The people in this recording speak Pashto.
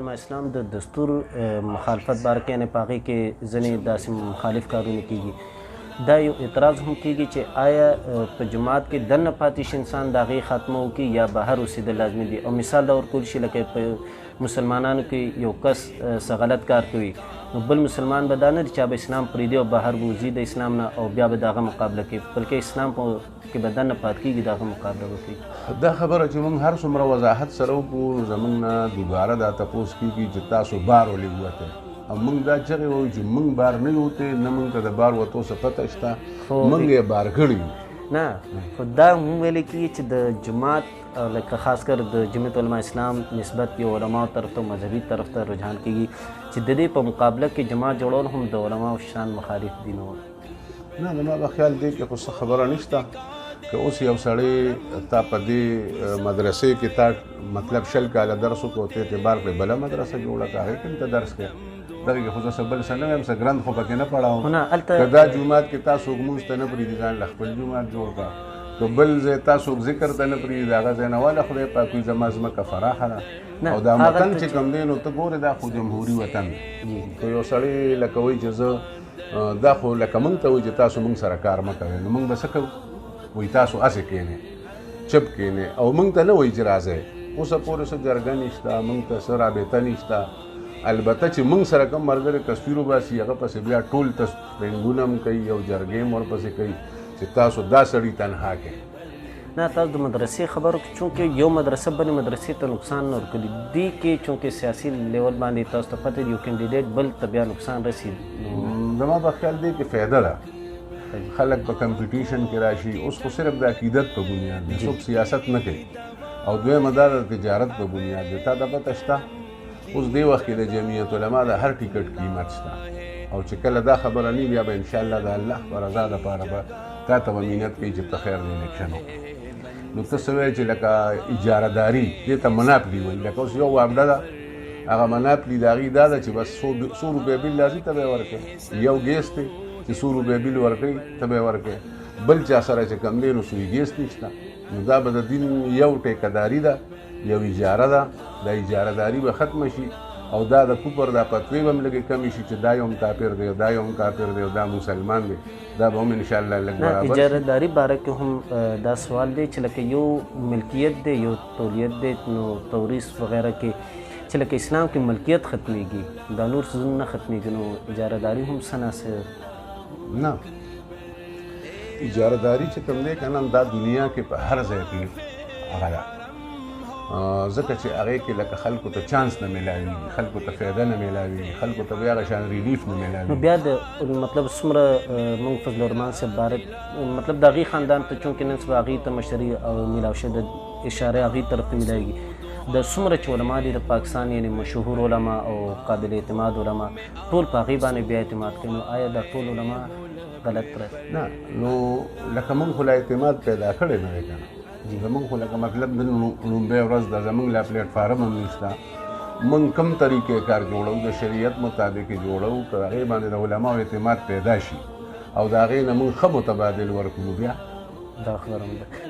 علماء اسلام د دستور مخالفت باره کې یعنې په هغې کې ځینې داسې مخالف کارونه کېږي دا یو اعتراض هم کېږي چې آیا په جماعت کې دننه پاتې شي انسان د هغې خاتمه وکړي یا بهر اوسېدل لازمي دي او مثال دا ورکول شي لکه په مسلمانانو کې یو کس څه غلط کار کوي نو بل مسلمان به دا نه دي چې به اسلام پرېږدي او بهر به وځي د اسلام نه او بیا به د هغه مقابله کوي بلکې اسلام کې به دننه پاتې کېږي د هغه مقابله وکړي دا خبره چې موږ هر څومره وضاحت سره وکړو زموږ نه دوباره دا تپوس کېږي چې تاسو بار ولې ووتئ او موږ دا چغې وایو چې موږ بار نه یو وتې نه موږ ته د بار وتو څه پته شته موږ یې بار کړي یو نه خو دا هم ویلی کېږي چې د جماعت لکه خاص کر د جمعیت علماء اسلام نسبت یو علماو طرف ته مذهبي طرف ته رجحان کېږي چې د دې په مقابله کې جماعت جوړول هم د علماو شان مخالف دي نو نه زما به خیال دی کې خو څه خبره نشته که اوس یو سړی تا په دې مدرسې کې تا مطلب 20 کاله درس وکړو ته اعتبار پرې بله مدرسه جوړه کړه هغې کې هم ته درس کوې دغې کې خو زه څه بل څه نه ویم څه ګرند خو پکې نه پړاوم که دا جومات کې تاسو لمونځ ته نه پرېږدي ځان له خپل جومات جوړ کړه که بل ځای تاسو ذکر ته نه پرېږدي د هغه ځای نه واله خدای پاک وي زما ځمکه فراخه ده او دا وطن چې کوم دی نو ته ګورې دا خو جمهوري وطن که یو سړی لکه وایي چې زه دا خو لکه موږ ته وایي چې تاسو موږ سره کار مه کوئ نو موږ به څه کوو وایي تاسو هسې کښېنئ چپ کښېنئ او موږ ته نه وایي چې راځئ اوسه پورې څه جرګه نشته موږ ته څه رابطه نشته البته چې موږ سره کوم ملګري تصویر وباسي هغه پسې بیا ټول تصویرونه هم کوي او جرګې هم ورپسې کوي چې تاسو دا سړي تنها کړئ نه تاسو د مدرسې خبرو کې چونکې یو مدرسه بلې مدرسې ته نقصان نه ورکوي دې کې چونکې سیاسي لیول باندې تاسو ته پته یو کینډیډیټ بل ته بیا نقصان رسي زما په خیال دی کې فایده ده خلک په کمپټیشن کې راشي اوس خو صرف د عقیدت په بنیاد دی څوک سیاست نه کوي او دویمه دا د تجارت په بنیاد دی تا ته پته شته اوس دې وخت کې د جمعیت علما د هر ټیکټ قیمت شته او چې کله دا خبره نه بیا به انشاءالله د الله په رضا دپاره به تا ته به مینت کوي چې په خیر د الیکشن وکړي نو ته څه وایې چې لکه اجارهداري دې ته مناپلي وایي لکه اوس یو واپډه ده هغه مناپلي د هغې دا ده چې بس 100 روپۍ بل راځي ته به یې ورکوې یو ګیس دی چې 100 روپۍ بل ورکوي ته به یې ورکوې بل چا سره چې کم دی نو سوی ګیس نشته نو دا به د دین یو ټیکهداري ده یو اجاره ده دا اجارهداري به ختمه شي او دا د کوپر دا فتوی به هم لږې کمې شي چې دا یو هم کافر دی دا یو هم کافر دی او دا مسلمان دی دا به هم انشاءالله لږ برابر شي اجارهداري باره کې هم دا سوال دی چې لکه یو ملکیت دی یو تولیت دی نو توریث وغیره کې چې لکه اسلام کې ملکیت ختمیږي دا نور څیزونه نه ختمیږي نو اجارهداري هم څه ناسه نه اجارهداري چې کوم دی که نه دا دنیا کې په هر ځای کې هغه ده ځکه چې هغې کې لکه خلکو ته چانس نه میلاویږي خلکو ته فایده نه میلاویږي خلکو ته بیا هغه شان ریلیف نه میلاویږي نو بیا د مطلب څومره موږ فضل الرحمن صاحب باره مطلب د هغې خاندان ته چونکې نن سبا هغې ته مشري او میلاو شوې د اشاره هغې طرف ته میلاویږي د څومره چې علما دي د پاکستان یعنې مشهور علما او قابل اعتماد علما ټول په هغې باندې بیا اعتماد کوي نو آیا دا ټول علما غلط رسي نه نو لکه موږ خو لا اعتماد پیدا کړی نه دی که نه زمونږ خو لکه مطلب د لومبۍ ورځ ده زمونږ لا پلیټفارم هم نشته موږ کوم طریقې کار جوړو د شریعت مطابق یې جوړو که هغې باندې د علماو اعتماد پیدا شي او د هغې نه موږ ښه متبادل ورکړو بیا دا خبره هم ده